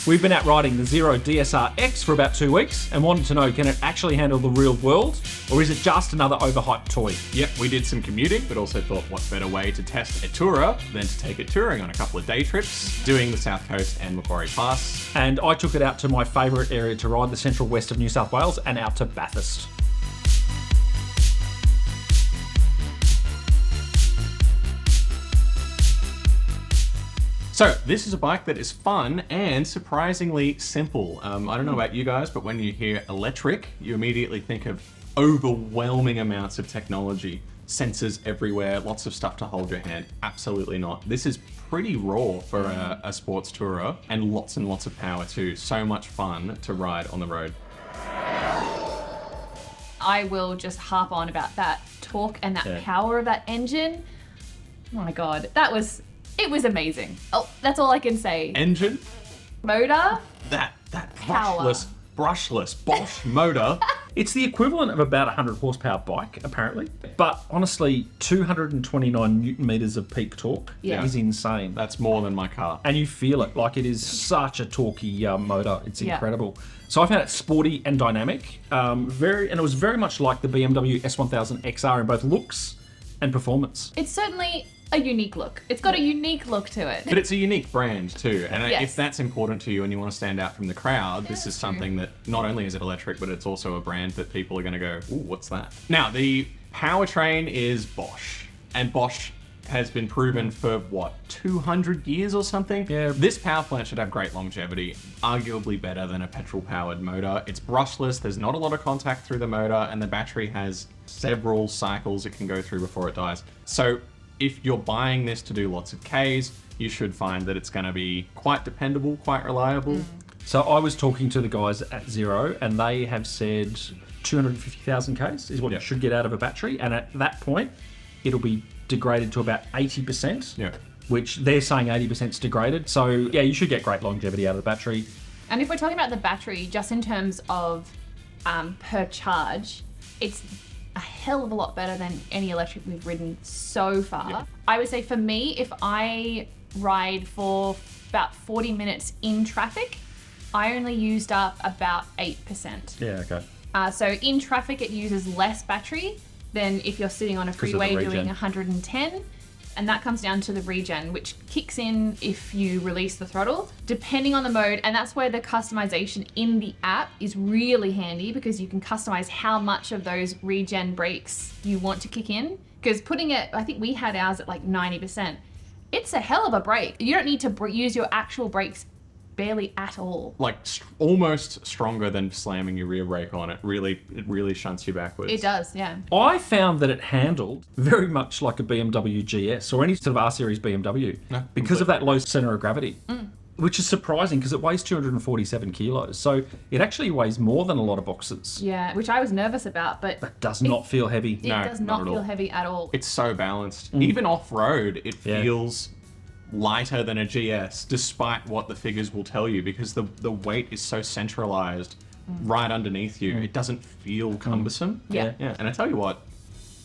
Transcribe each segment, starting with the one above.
We've been out riding the Zero DSRX for about 2 weeks and wanted to know, can it actually handle the real world, or is it just another overhyped toy? Yep, we did some commuting, but also thought what better way to test a tourer than to take it touring on a couple of day trips, doing the South Coast and Macquarie Pass. And I took it out to my favourite area to ride, the central west of New South Wales, and out to Bathurst. So this is a bike that is fun and surprisingly simple. I don't know about you guys, but when you hear electric, you immediately think of overwhelming amounts of technology, sensors everywhere, lots of stuff to hold your hand. Absolutely not. This is pretty raw for a sports tourer, and lots of power too. So much fun to ride on the road. I will just harp on about that torque and that power of that engine. Oh my God, it was amazing. Oh, that's all I can say. Engine, Motor, that power. brushless Bosch motor. It's the equivalent of about a 100 horsepower bike, apparently. But honestly, 229 newton meters of peak torque is insane. That's more than my car. And you feel it, like it is such a torquey motor. It's incredible. So I found it sporty and dynamic. And it was very much like the BMW S1000 XR in both looks and performance. It's certainly a unique look. It's got a unique look to it. But it's a unique brand too. And Yes. if that's important to you and you want to stand out from the crowd, this is something that not only is it electric, but it's also a brand that people are going to go, ooh, what's that? Now, the powertrain is Bosch. And Bosch has been proven for, 200 years or something? Yeah. This power plant should have great longevity, arguably better than a petrol-powered motor. It's brushless, there's not a lot of contact through the motor, and the battery has several cycles it can go through before it dies. So if you're buying this to do lots of Ks, you should find that it's going to be quite dependable, quite reliable. So I was talking to the guys at Zero, and they have said 250,000 Ks is what you should get out of a battery. And at that point, it'll be degraded to about 80%, which they're saying 80% is degraded. So yeah, you should get great longevity out of the battery. And if we're talking about the battery, just in terms of per charge, it's a hell of a lot better than any electric we've ridden so far. I would say for me, if I ride for about 40 minutes in traffic, I only used up about 8%. Yeah, okay. So in traffic, it uses less battery than if you're sitting on a freeway doing 110. And that comes down to the regen, which kicks in if you release the throttle, depending on the mode. And that's where the customization in the app is really handy, because you can customize how much of those regen brakes you want to kick in. Because putting it, I think we had ours at like 90%. It's a hell of a brake. You don't need to use your actual brakes barely at all. Like almost stronger than slamming your rear brake on it. It really shunts you backwards. It does, yeah. I found that it handled very much like a BMW GS or any sort of R-Series BMW because of that low center of gravity, which is surprising because it weighs 247 kilos. So it actually weighs more than a lot of boxes. Yeah, which I was nervous about, but That does not feel heavy. it does not feel heavy at all. It's so balanced. Even off-road, it feels lighter than a GS, despite what the figures will tell you, because the weight is so centralized right underneath you. It doesn't feel cumbersome. Yeah. And I tell you what,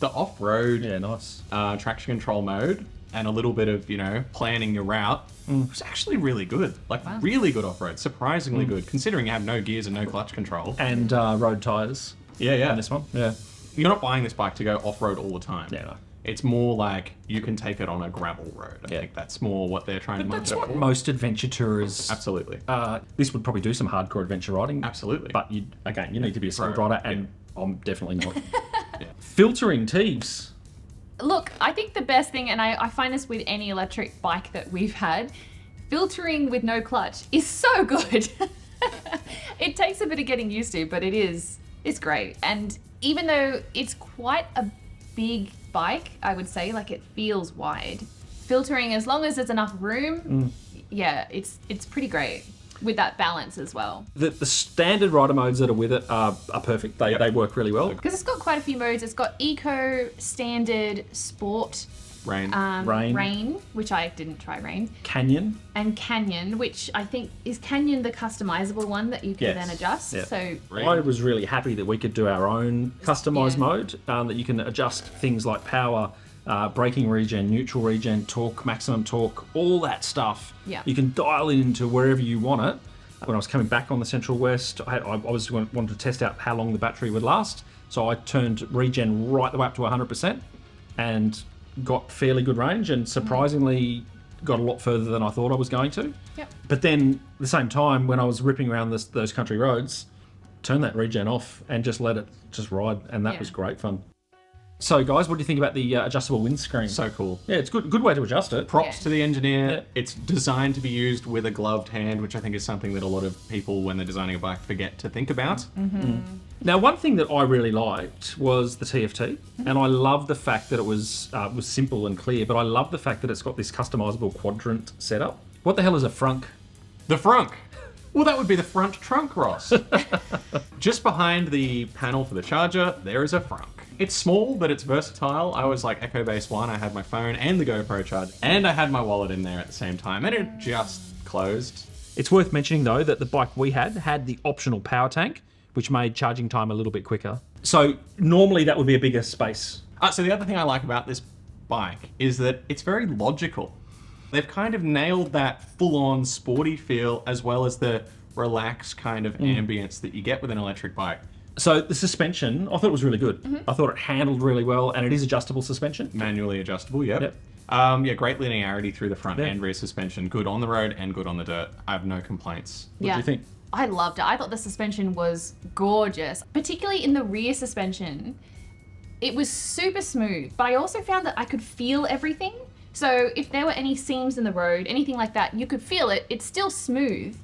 the off-road nice. traction control mode and a little bit of, planning your route was actually really good. Really good off-road, surprisingly good, considering you have no gears and no clutch control. And road tyres. Yeah. On this one. Yeah. You're not buying this bike to go off-road all the time. Yeah, no. It's more like you can take it on a gravel road. I think that's more what they're trying to market That's it what for. most adventure tourers... Absolutely. This would probably do some hardcore adventure riding. Absolutely. But you need to be a skilled Right. rider, and I'm definitely not. Filtering, Teeves. Look, I think the best thing, and I find this with any electric bike that we've had, filtering with no clutch is so good. It takes a bit of getting used to, but it's great. And even though it's quite a big bike, I would say, it feels wide. Filtering, as long as there's enough room, it's pretty great with that balance as well. The standard rider modes that are with it are perfect. They work really well. Because it's got quite a few modes. It's got Eco, Standard, Sport, Rain. Rain, which I didn't try Rain. Canyon. And Canyon, which I think is Canyon the customizable one that you can then adjust. Yeah. So I was really happy that we could do our own customized mode, that you can adjust things like power, braking regen, neutral regen, torque, maximum torque, all that stuff. Yeah. You can dial it into wherever you want it. When I was coming back on the Central West, I was wanted to test out how long the battery would last. So I turned regen right the way up to 100% and got fairly good range, and surprisingly got a lot further than I thought I was going to. Yep. But then at the same time, when I was ripping around those country roads, turn that regen off and just let it just ride, and that was great fun. So guys, what do you think about the adjustable windscreen? So cool. Yeah, it's good way to adjust it. Props to the engineer. It's designed to be used with a gloved hand, which I think is something that a lot of people, when they're designing a bike, forget to think about. Now, one thing that I really liked was the TFT, and I love the fact that it was simple and clear, but I love the fact that it's got this customizable quadrant setup. What the hell is a frunk? The frunk. Well, that would be the front trunk, Ross. Just behind the panel for the charger, there is a frunk. It's small, but it's versatile. I was like Echo Base 1, I had my phone and the GoPro charger, and I had my wallet in there at the same time, and it just closed. It's worth mentioning, though, that the bike we had the optional power tank, which made charging time a little bit quicker. So normally that would be a bigger space. So the other thing I like about this bike is that it's very logical. They've kind of nailed that full-on sporty feel as well as the relaxed kind of ambience that you get with an electric bike. So the suspension, I thought it was really good. I thought it handled really well, and it is adjustable suspension. Manually adjustable, yep. Great linearity through the front and rear suspension. Good on the road and good on the dirt. I have no complaints. What do you think? I loved it. I thought the suspension was gorgeous, particularly in the rear suspension. It was super smooth, but I also found that I could feel everything. So if there were any seams in the road, anything like that, you could feel it. It's still smooth,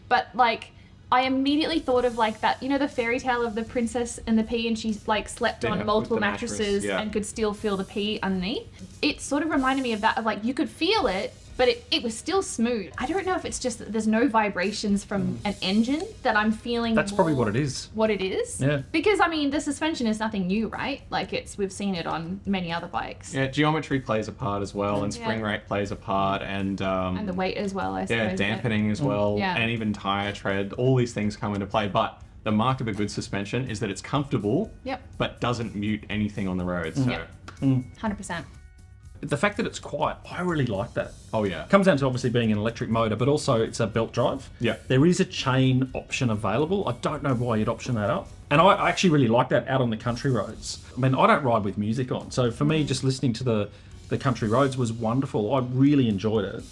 but like, I immediately thought of like that, you know, the fairy tale of the princess and the pea, and she like slept on multiple mattresses and could still feel the pea underneath. It sort of reminded me of that, of like, you could feel it, but it was still smooth. I don't know if it's just that there's no vibrations from an engine that I'm feeling. That's probably what it is. What it is? Yeah. Because I mean, the suspension is nothing new, right? Like we've seen it on many other bikes. Yeah, geometry plays a part as well, and spring rate plays a part, and the weight as well, I suppose. Yeah, dampening as well, and even tire tread. All these things come into play, but the mark of a good suspension is that it's comfortable, but doesn't mute anything on the road. So, 100%. The fact that it's quiet, I really like that. Oh yeah. It comes down to obviously being an electric motor, but also it's a belt drive. Yeah. There is a chain option available. I don't know why you'd option that up. And I actually really like that out on the country roads. I mean, I don't ride with music on. So for me, just listening to the country roads was wonderful. I really enjoyed it.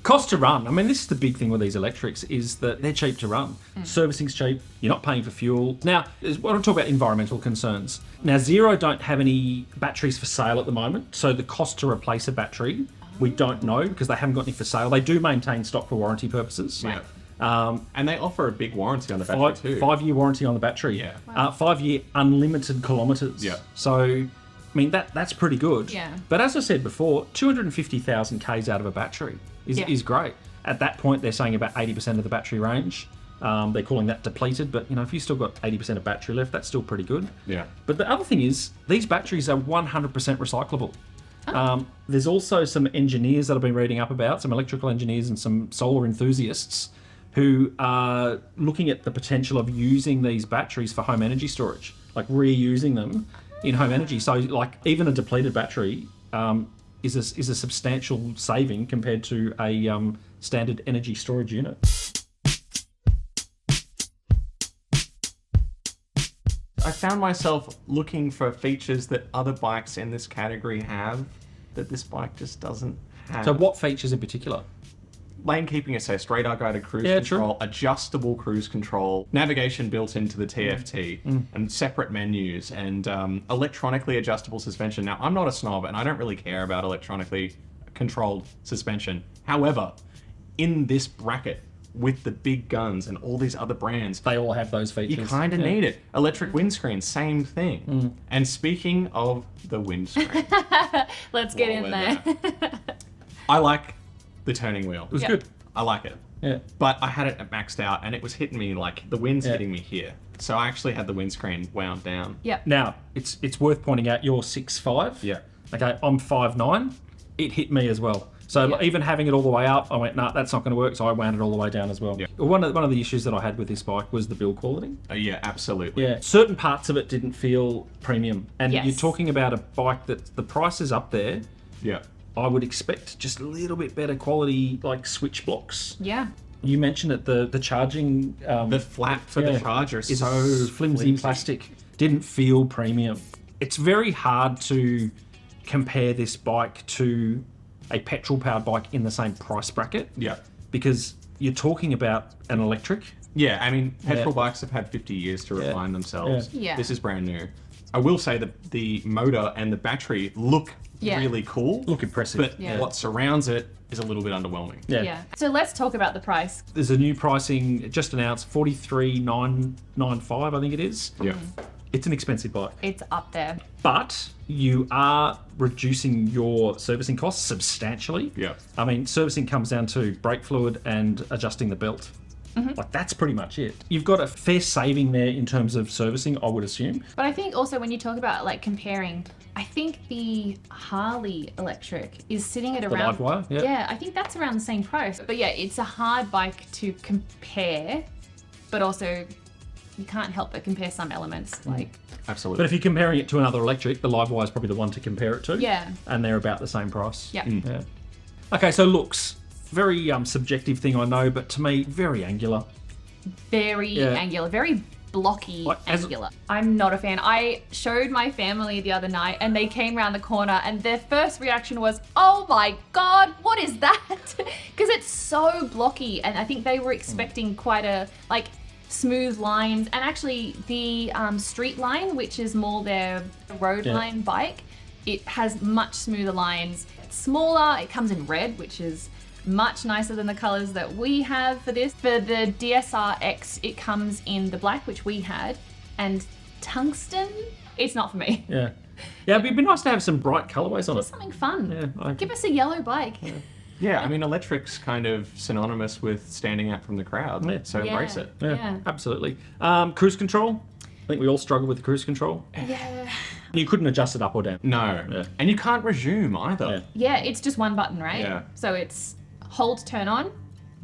Cost to run. I mean, this is the big thing with these electrics, is that they're cheap to run. Servicing's cheap. You're not paying for fuel. Now, I want to talk about environmental concerns. Now, Zero don't have any batteries for sale at the moment, so the cost to replace a battery, we don't know because they haven't got any for sale. They do maintain stock for warranty purposes. Yeah. And they offer a big warranty on the battery too. 5-year warranty on the battery. Yeah. 5-year unlimited kilometres. Yeah. So, I mean, that's pretty good. Yeah. But as I said before, 250,000 Ks out of a battery is great. At that point, they're saying about 80% of the battery range. They're calling that depleted, but you know, if you've still got 80% of battery left, that's still pretty good. Yeah. But the other thing is, these batteries are 100% recyclable. There's also some engineers that I've been reading up about, some electrical engineers and some solar enthusiasts who are looking at the potential of using these batteries for home energy storage, like reusing them in home energy. So like even a depleted battery is a substantial saving compared to a standard energy storage unit. I found myself looking for features that other bikes in this category have that this bike just doesn't have. So what features in particular? Lane keeping assist, radar guided cruise control, adjustable cruise control, navigation built into the TFT, and separate menus, and electronically adjustable suspension. Now, I'm not a snob, and I don't really care about electronically controlled suspension. However, in this bracket, with the big guns and all these other brands, they all have those features. You kind of need it. Electric windscreen, same thing. And speaking of the windscreen, let's get in there. I like the turning wheel. It was good. I like it. Yeah. But I had it maxed out and it was hitting me like the wind's hitting me here. So I actually had the windscreen wound down. Yeah. Now, it's worth pointing out you're 6'5". Yeah. Okay, I'm 5'9". It hit me as well. So even having it all the way up, I went, nah, that's not going to work. So I wound it all the way down as well. Yeah. One of the issues that I had with this bike was the build quality. Yeah, absolutely. Yeah, certain parts of it didn't feel premium. And you're talking about a bike that the price is up there. Yeah. I would expect just a little bit better quality, like switch blocks. Yeah. You mentioned that the charging... the flap for the charger is so flimsy plastic. Didn't feel premium. It's very hard to compare this bike to a petrol-powered bike in the same price bracket. Yeah. Because you're talking about an electric. Yeah, I mean, petrol bikes have had 50 years to refine themselves. Yeah. This is brand new. I will say that the motor and the battery look really cool. Look impressive. But what surrounds it is a little bit underwhelming. Yeah. So let's talk about the price. There's a new pricing just announced, 43,995, I think it is. Yeah. It's an expensive bike. It's up there. But you are reducing your servicing costs substantially. Yeah. I mean, servicing comes down to brake fluid and adjusting the belt. Like, that's pretty much it. You've got a fair saving there in terms of servicing, I would assume. But I think also when you talk about like comparing, I think the Harley electric is sitting at around... The Livewire, Yeah, I think that's around the same price. But yeah, it's a hard bike to compare, but also you can't help but compare some elements. Like, Absolutely. But if you're comparing it to another electric, the Livewire is probably the one to compare it to. Yeah. And they're about the same price. Yeah. Yeah. Okay, so looks. Very subjective thing, I know, but to me, very angular. Very angular, very blocky angular. I'm not a fan. I showed my family the other night and they came around the corner and their first reaction was, oh my God, what is that? Because it's so blocky, and I think they were expecting quite a, like, smooth lines, and actually the street line, which is more their road line bike, it has much smoother lines. It's smaller, it comes in red, which is much nicer than the colors that we have for this. For the DSRX, it comes in the black, which we had, and tungsten. It's not for me. Yeah. Yeah, it'd be nice to have some bright colorways on Just it. something fun. Yeah, Give us a yellow bike. Yeah, I mean, electric's kind of synonymous with standing out from the crowd, so embrace it. Yeah. Absolutely. Cruise control. I think we all struggle with the cruise control. Yeah. You couldn't adjust it up or down. No. Yeah. And you can't resume either. Yeah, it's just one button, right? Yeah. So it's hold to turn on,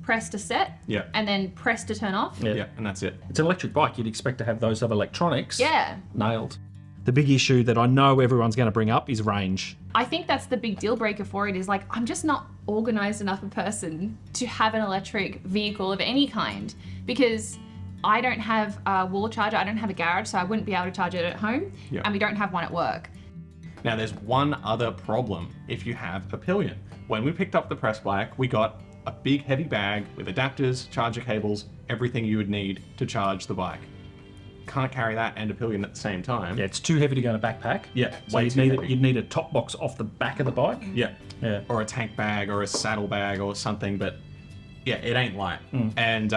press to set, and then press to turn off. Yeah, and that's it. It's an electric bike. You'd expect to have those other electronics nailed. The big issue that I know everyone's going to bring up is range. I think that's the big deal breaker for it, is like, I'm just not organized enough a person to have an electric vehicle of any kind, because I don't have a wall charger, I don't have a garage, so I wouldn't be able to charge it at home, and we don't have one at work. Now there's one other problem if you have a pillion. When we picked up the press bike, we got a big heavy bag with adapters, charger cables, everything you would need to charge the bike. Can't carry that and a pillion at the same time. Yeah, it's too heavy to go in a backpack. Yeah, So you'd need a top box off the back of the bike. Yeah. Yeah. Or a tank bag or a saddle bag or something, but yeah, it ain't light. And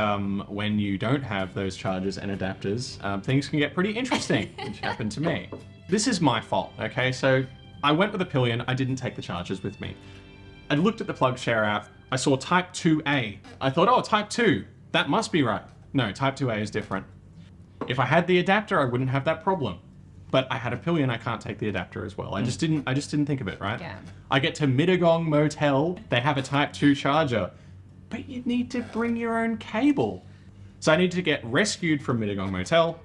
when you don't have those chargers and adapters, things can get pretty interesting, which happened to me. This is my fault, okay? So I went with a pillion, I didn't take the chargers with me. I looked at the PlugShare app, I saw Type 2A. I thought, oh, Type 2, that must be right. No, Type 2A is different. If I had the adapter, I wouldn't have that problem. But I had a pillion, I can't take the adapter as well. I just didn't think of it, right? Yeah. I get to Mittagong Motel, they have a Type 2 charger, but you need to bring your own cable. So I needed to get rescued from Mittagong Motel,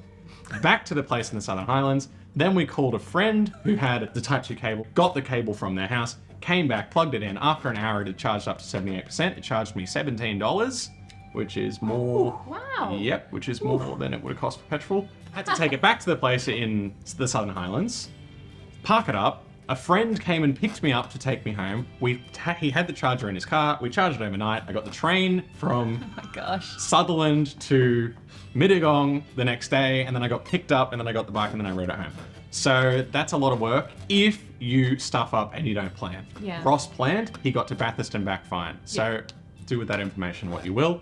back to the place in the Southern Highlands. Then we called a friend who had the Type 2 cable, got the cable from their house, came back, plugged it in. After an hour, it had charged up to 78%. It charged me $17, which is more. Ooh, wow. Yep, which is more than it would have cost for petrol. Had to take it back to the place in the Southern Highlands, park it up. A friend came and picked me up to take me home. He had the charger in his car. We charged it overnight. I got the train from Oh my gosh. Sutherland to Mittagong the next day, and then I got picked up, and then I got the bike, and then I rode it home. So that's a lot of work if you stuff up and you don't plan. Yeah. Ross planned. He got to Bathurst and back fine. So do with that information what you will.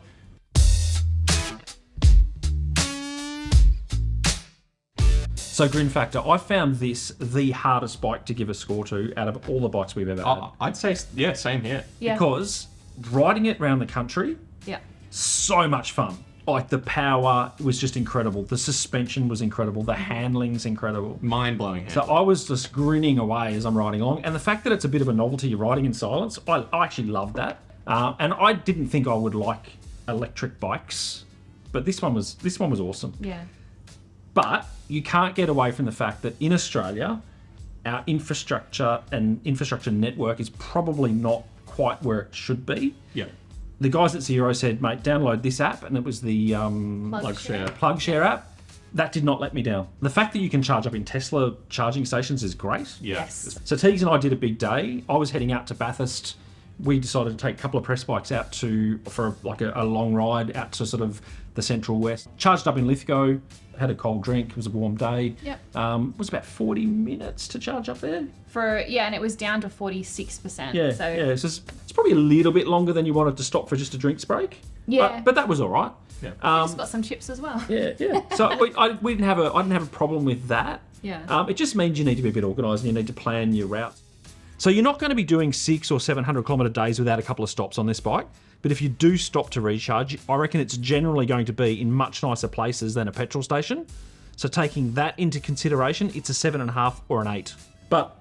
So Grin Factor, I found this the hardest bike to give a score to out of all the bikes we've ever had. I'd say, yeah, same here. Yeah. Because riding it around the country, so much fun. Like, the power was just incredible. The suspension was incredible. The handling's incredible. Mind-blowing. So I was just grinning away as I'm riding along. And the fact that it's a bit of a novelty, you're riding in silence, I actually love that. And I didn't think I would like electric bikes, but this one was awesome. Yeah. But you can't get away from the fact that in Australia, our infrastructure and infrastructure network is probably not quite where it should be. Yeah. The guys at Zero said, mate, download this app, and it was the Plug Share app. That did not let me down. The fact that you can charge up in Tesla charging stations is great. Yes. So Teagues and I did a big day. I was heading out to Bathurst. We decided to take a couple of press bikes out for a long ride out to sort of the central west. Charged up in Lithgow, had a cold drink. It was a warm day. Yep. It was about 40 minutes to charge up there. And it was down to 46%. Yeah. So it's probably a little bit longer than you wanted to stop for just a drinks break. Yeah. But that was all right. Yeah. just got some chips as well. Yeah. So I didn't have a problem with that. Yeah. It just means you need to be a bit organised and you need to plan your routes. So you're not going to be doing 600 or 700 kilometre days without a couple of stops on this bike. But if you do stop to recharge, I reckon it's generally going to be in much nicer places than a petrol station. So taking that into consideration, it's a 7.5 or an 8. But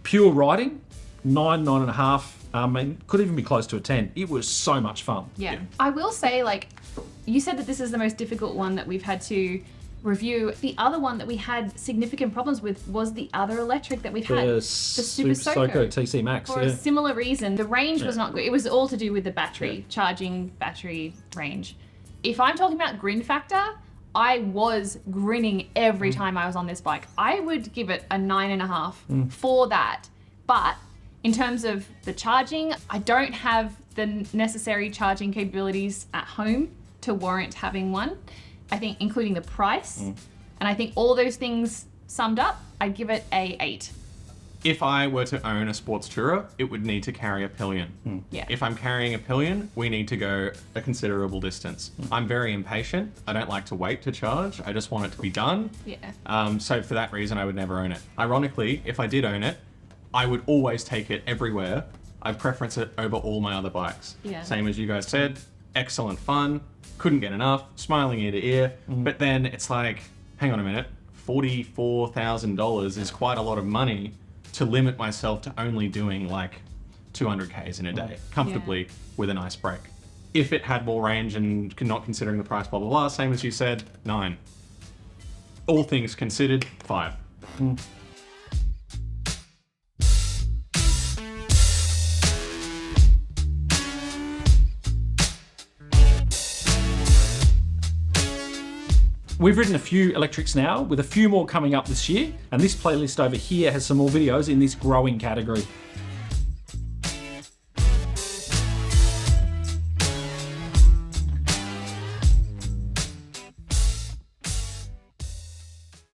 pure riding, 9.5. Could even be close to a 10. It was so much fun. Yeah. I will say, you said that this is the most difficult one that we've had to review. The other one that we had significant problems with was the other electric that we've had, the Super Soco TC Max. For a similar reason. The range was not good. It was all to do with the battery, charging battery range. If I'm talking about grin factor, I was grinning every time I was on this bike. I would give it a 9.5 for that. But in terms of the charging, I don't have the necessary charging capabilities at home to warrant having one. I think including the price, and I think all those things summed up, I'd give it a 8. If I were to own a sports tourer, it would need to carry a pillion. Yeah. If I'm carrying a pillion, we need to go a considerable distance. I'm very impatient. I don't like to wait to charge. I just want it to be done. Yeah. So for that reason, I would never own it. Ironically, if I did own it, I would always take it everywhere. I'd preference it over all my other bikes. Yeah. Same as you guys said, excellent fun. Couldn't get enough, smiling ear to ear. But then it's like, hang on a minute, $44,000 is quite a lot of money to limit myself to only doing 200 Ks in a day, comfortably with a nice break. If it had more range and not considering the price, blah, blah, blah, same as you said, 9. All things considered, 5. We've ridden a few electrics now, with a few more coming up this year, and this playlist over here has some more videos in this growing category.